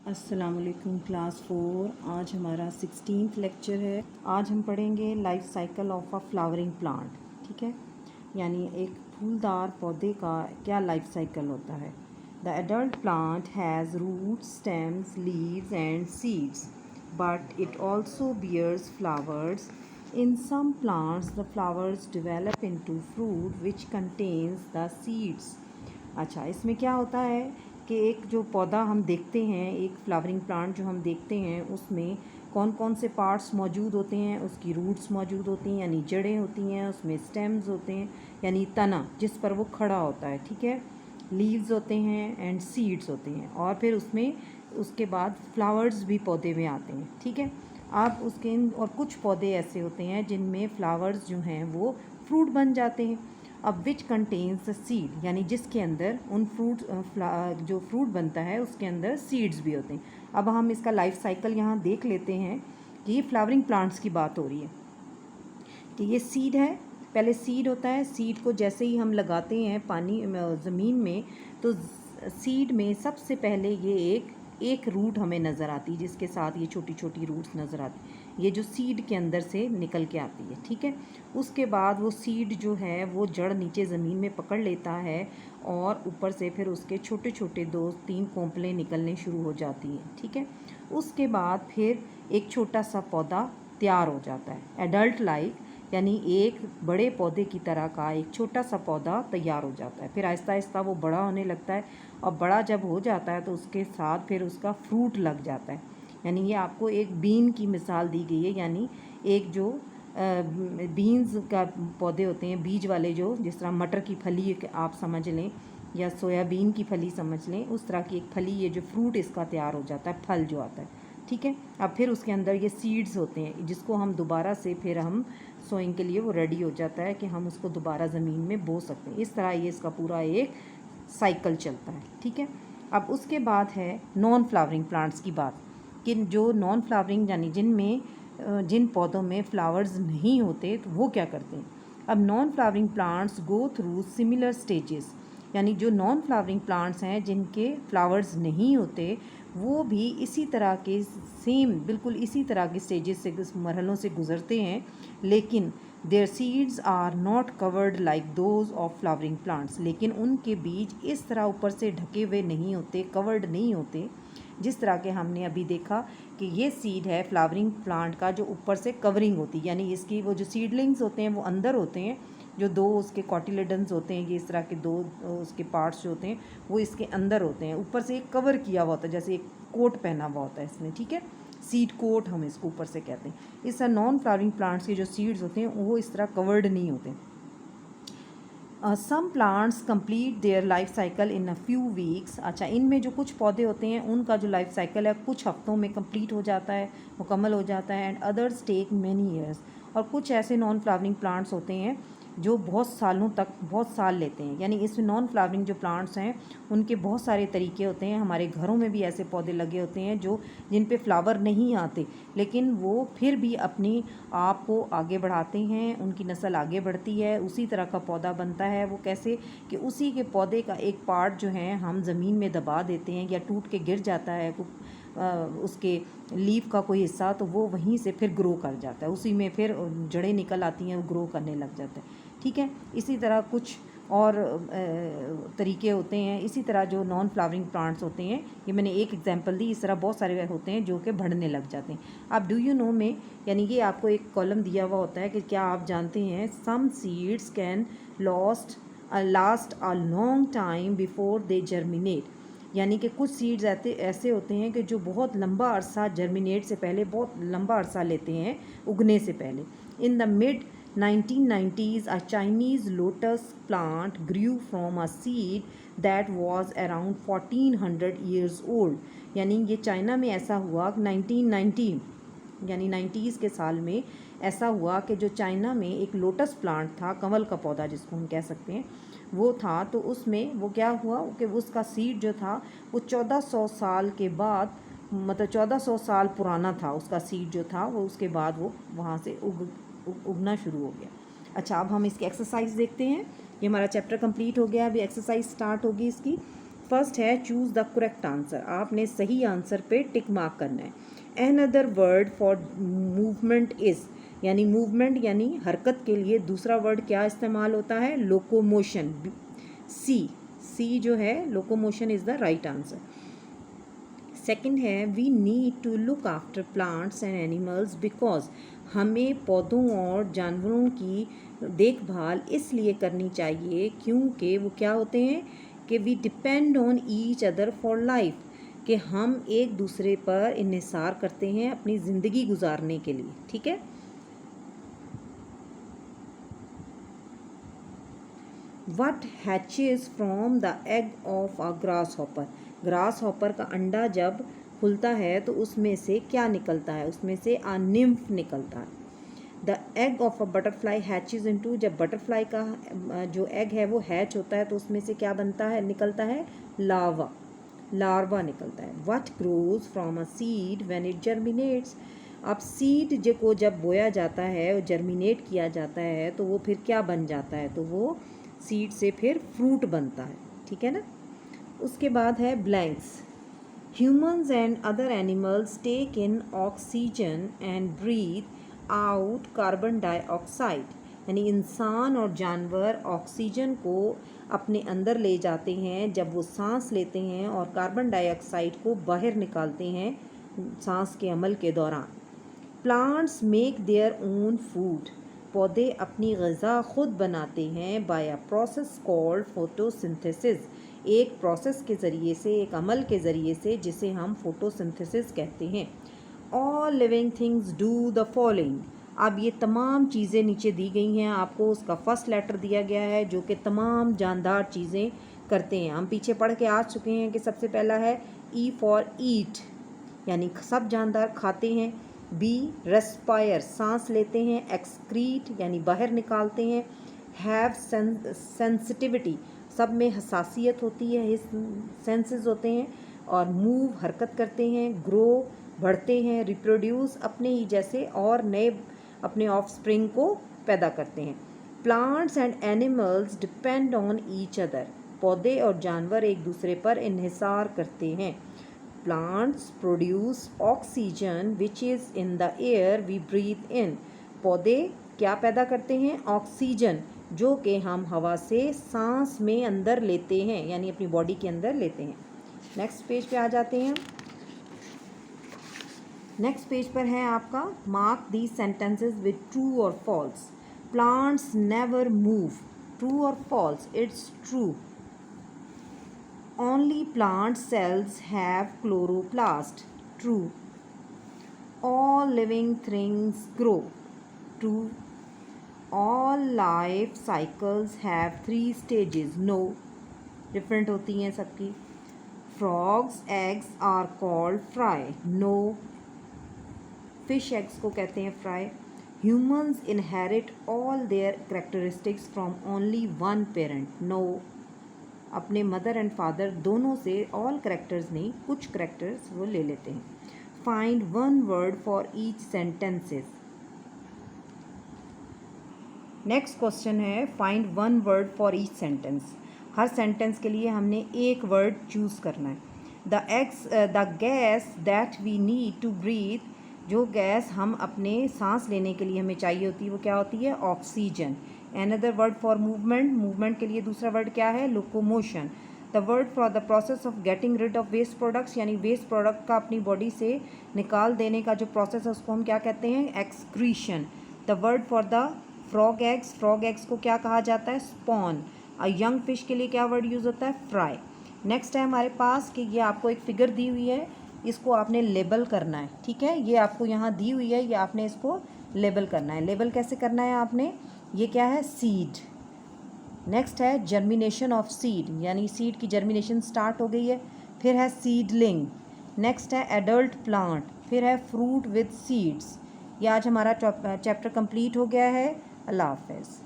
अस्सलामुअलैकुम क्लास 4। आज हमारा 16th लेक्चर है। आज हम पढ़ेंगे life cycle of a flowering plant. ठीक है, यानी एक फूलदार पौधे का क्या लाइफ साइकिल होता है। The adult plant has roots, stems, leaves and seeds, but it also bears flowers. In some plants the flowers develop into fruit which contains the seeds. अच्छा, इसमें क्या होता है कि एक जो पौधा हम देखते हैं, एक फ्लावरिंग प्लांट जो हम देखते हैं, उसमें कौन कौन से पार्ट्स मौजूद होते हैं। उसकी रूट्स मौजूद होती हैं यानी जड़ें होती हैं, उसमें स्टेम्स होते हैं यानी तना जिस पर वो खड़ा होता है। ठीक है, लीव्स होते हैं एंड सीड्स होते हैं, और फिर उसमें उसके बाद फ्लावर्स भी पौधे में आते हैं। ठीक है, आप उसके और कुछ पौधे ऐसे होते हैं जिनमें फ्लावर्स जो हैं वो फ्रूट बन जाते हैं। अब विच कंटेन्स द सीड, यानी जिसके अंदर उन जो फ्रूट बनता है उसके अंदर सीड्स भी होते हैं। अब हम इसका लाइफ साइकिल यहाँ देख लेते हैं कि ये फ्लावरिंग प्लांट्स की बात हो रही है कि ये सीड है। पहले सीड होता है, सीड को जैसे ही हम लगाते हैं पानी ज़मीन में, तो सीड में सबसे पहले ये एक रूट हमें नज़र आती है, जिसके साथ ये छोटी छोटी रूट्स नज़र आती है, ये जो सीड के अंदर से निकल के आती है। ठीक है, उसके बाद वो सीड जो है वो जड़ नीचे ज़मीन में पकड़ लेता है, और ऊपर से फिर उसके छोटे छोटे 2-3 कोंपलें निकलने शुरू हो जाती हैं। ठीक है, उसके बाद फिर एक छोटा सा पौधा तैयार हो जाता है, एडल्ट लाइक, यानी एक बड़े पौधे की तरह का एक छोटा सा पौधा तैयार हो जाता है। फिर आहिस्ता आहिस्ता वो बड़ा होने लगता है, और बड़ा जब हो जाता है तो उसके साथ फिर उसका फ्रूट लग जाता है। यानी ये आपको एक बीन की मिसाल दी गई है, यानी एक जो बीन्स का पौधे होते हैं, बीज वाले, जो जिस तरह मटर की फली आप समझ लें या सोयाबीन की फली समझ लें, उस तरह की एक फली, ये जो फ्रूट इसका तैयार हो जाता है, फल जो आता है। ठीक है, अब फिर उसके अंदर ये सीड्स होते हैं जिसको हम दोबारा से फिर हम सोइंग के लिए वो रेडी हो जाता है कि हम उसको दोबारा ज़मीन में बो सकते हैं। इस तरह ये इसका पूरा एक साइकिल चलता है। ठीक है, अब उसके बाद है नॉन फ्लावरिंग प्लांट्स की बात, कि जो नॉन फ्लावरिंग यानी जिन पौधों में फ्लावर्स नहीं होते, तो वो क्या करते हैं। अब non flowering plants go through similar stages, यानी जो नॉन फ्लावरिंग प्लांट्स हैं जिनके फ्लावर्स नहीं होते, वो भी इसी तरह के सेम बिल्कुल इसी तरह के स्टेजेस से, मरहलों से गुजरते हैं, लेकिन their seeds are not covered like those of flowering plants, लेकिन उनके बीज इस तरह ऊपर से ढके हुए नहीं होते, कवर्ड नहीं होते, जिस तरह के हमने अभी देखा कि ये सीड है फ्लावरिंग प्लांट का जो ऊपर से कवरिंग होती है, यानी इसकी वो जो सीडलिंग्स होते हैं वो अंदर होते हैं, जो 2 उसके कॉटिलेडन्स होते हैं, ये इस तरह के 2 उसके पार्ट्स जो होते हैं वो इसके अंदर होते हैं, ऊपर से एक कवर किया हुआ होता है, जैसे एक कोट पहना हुआ होता है इसने। ठीक है, सीड कोट हम इसको ऊपर से कहते हैं। इस तरह नॉन फ्लावरिंग प्लांट्स के जो सीड्स होते हैं वो इस तरह कवर्ड नहीं होते। Some plants complete their life cycle in a few weeks. अच्छा, इनमें जो कुछ पौधे होते हैं उनका जो लाइफ साइकिल है कुछ हफ्तों में कंप्लीट हो जाता है, मुकम्मल हो जाता है, and others take many years. और कुछ ऐसे नॉन फ्लावरिंग प्लांट्स होते हैं जो बहुत सालों तक, बहुत साल लेते हैं। यानी इसमें नॉन फ्लावरिंग जो प्लांट्स हैं उनके बहुत सारे तरीके होते हैं। हमारे घरों में भी ऐसे पौधे लगे होते हैं जो जिन पे फ्लावर नहीं आते, लेकिन वो फिर भी अपनी आप को आगे बढ़ाते हैं, उनकी नस्ल आगे बढ़ती है, उसी तरह का पौधा बनता है। वो कैसे कि उसी के पौधे का एक पार्ट जो है हम ज़मीन में दबा देते हैं या टूट के गिर जाता है उसके लीफ का कोई हिस्सा, तो वो वहीं से फिर ग्रो कर जाता है, उसी में फिर जड़ें निकल आती हैं, वो ग्रो करने लग जाता है। ठीक है, इसी तरह कुछ और तरीके होते हैं। इसी तरह जो नॉन फ्लावरिंग प्लांट्स होते हैं, ये मैंने एक एग्जांपल दी, इस तरह बहुत सारे होते हैं जो कि बढ़ने लग जाते हैं। अब डू यू नो में, यानी ये आपको एक कॉलम दिया हुआ होता है कि क्या आप जानते हैं some seeds can last a long time before they germinate, यानी कि कुछ सीड्स ऐसे होते हैं कि जो बहुत लंबा अरसा जर्मिनेट से पहले, बहुत लंबा अरसा लेते हैं उगने से पहले। In the mid 1990s, a Chinese lotus plant grew from a seed that was around 1400 years old। यानी ये चाइना में ऐसा हुआ 1990, यानी 90s के साल में ऐसा हुआ कि जो चाइना में एक लोटस प्लांट था, कमल का पौधा जिसको हम कह सकते हैं, वो था, तो उसमें वो क्या हुआ कि उसका सीड जो था वो 1400 साल के बाद, मतलब 1400 साल पुराना था उसका सीड जो था वो, उसके बाद वो वहाँ से उगना शुरू हो गया। अच्छा, अब हम इसकी एक्सरसाइज देखते हैं। ये हमारा चैप्टर कंप्लीट हो गया, अभी एक्सरसाइज स्टार्ट होगी इसकी। फर्स्ट है चूज़ द करेक्ट आंसर, आपने सही आंसर पे टिक मार्क करना है। Another word for movement is, यानी मूवमेंट यानी हरकत के लिए दूसरा वर्ड क्या इस्तेमाल होता है, लोकोमोशन। सी जो है locomotion is the right answer. Second है we need to look after plants and animals because, हमें पौधों और जानवरों की देखभाल इसलिए करनी चाहिए क्योंकि वो क्या होते हैं कि we depend on each other for life, कि हम एक दूसरे पर इन्हिसार करते हैं अपनी ज़िंदगी गुजारने के लिए। ठीक है। What hatches from the egg of a grasshopper? Grass hopper का अंडा जब खुलता है तो उसमें से क्या निकलता है, उसमें से a nymph निकलता है। The egg of a butterfly hatches into, जब बटरफ्लाई का जो एग है वो हैच होता है तो उसमें से क्या बनता है, निकलता है लार्वा निकलता है। What grows from a seed when it germinates? अब सीड को जब बोया जाता है और जर्मिनेट किया जाता है तो वो फिर क्या बन जाता है, तो वो सीड से फिर फ्रूट बनता है। ठीक है ना। उसके बाद है blanks. Humans and other animals take in oxygen and breathe out carbon dioxide, यानी इंसान और जानवर ऑक्सीजन को अपने अंदर ले जाते हैं जब वो सांस लेते हैं और कार्बन डाइऑक्साइड को बाहर निकालते हैं सांस के अमल के दौरान। Plants make their own food, पौधे अपनी ग़िज़ा ख़ुद बनाते हैं by a process called photosynthesis, एक प्रोसेस के ज़रिए से, एक अमल के ज़रिए से जिसे हम फोटोसिंथेसिस कहते हैं। All living things do the following. अब ये तमाम चीज़ें नीचे दी गई हैं आपको, उसका फर्स्ट लेटर दिया गया है जो कि तमाम जानदार चीज़ें करते हैं। हम पीछे पढ़ के आ चुके हैं कि सबसे पहला है ई फॉर ईट, यानी सब जानदार खाते हैं। बी रेस्पायर, सांस लेते हैं। एक्सक्रीट यानी बाहर निकालते हैं। हैव सेंसिटिविटी, सब में हसासियत होती है, सेंसेस होते हैं। और मूव हरकत करते हैं। ग्रो बढ़ते हैं। रिप्रोड्यूस अपने ही जैसे और नए अपने ऑफस्प्रिंग को पैदा करते हैं। Plants and animals depend on each other, पौधे और जानवर एक दूसरे पर इन्हिसार करते हैं। Plants produce oxygen which is in the air we breathe in, पौधे क्या पैदा करते हैं, ऑक्सीजन, जो कि हम हवा से सांस में अंदर लेते हैं, यानी अपनी बॉडी के अंदर लेते हैं। नेक्स्ट पेज पे आ जाते हैं। नेक्स्ट पेज पर है आपका mark these sentences with true और false. Plants never move, true और false? It's true. Only plant cells have chloroplast. True. All living things grow. True. All life cycles have 3 stages. No. Different होती हैं सबकी। Frogs eggs are called fry. No. Fish eggs को कहते हैं fry. Humans inherit all their characteristics from only one parent. No. अपने mother and father दोनों से all characters नहीं, कुछ करेक्टर्स वो ले लेते हैं। Find one word for each sentences. Next question है find one word for each sentence. हर सेंटेंस के लिए हमने एक वर्ड चूज़ करना है। The gas that we need to breathe, जो गैस हम अपने सांस लेने के लिए हमें चाहिए होती है वो क्या होती है, oxygen. Another word for movement, movement के लिए दूसरा वर्ड क्या है, locomotion. The word for the process of getting rid of waste products, यानी वेस्ट प्रोडक्ट का अपनी बॉडी से निकाल देने का जो प्रोसेस है उसको हम क्या कहते हैं, excretion. The word for the frog eggs, frog eggs को क्या कहा जाता है, स्पॉन। अ यंग फिश के लिए क्या वर्ड यूज़ होता है, फ्राई। नेक्स्ट है हमारे पास कि ये आपको एक फिगर दी हुई है, इसको आपने लेबल करना है। ठीक है, ये आपको यहाँ दी हुई है, ये आपने इसको लेबल करना है। लेबल कैसे करना है आपने, ये क्या है, सीड। नेक्स्ट है जर्मिनेशन ऑफ सीड, यानी सीड की जर्मिनेशन स्टार्ट हो गई है। फिर है सीडलिंग। नेक्स्ट है एडल्ट प्लांट। फिर है फ्रूट विद सीड्स। ये आज हमारा चैप्टर कंप्लीट हो गया है। अल्लाह हाफ़िज़।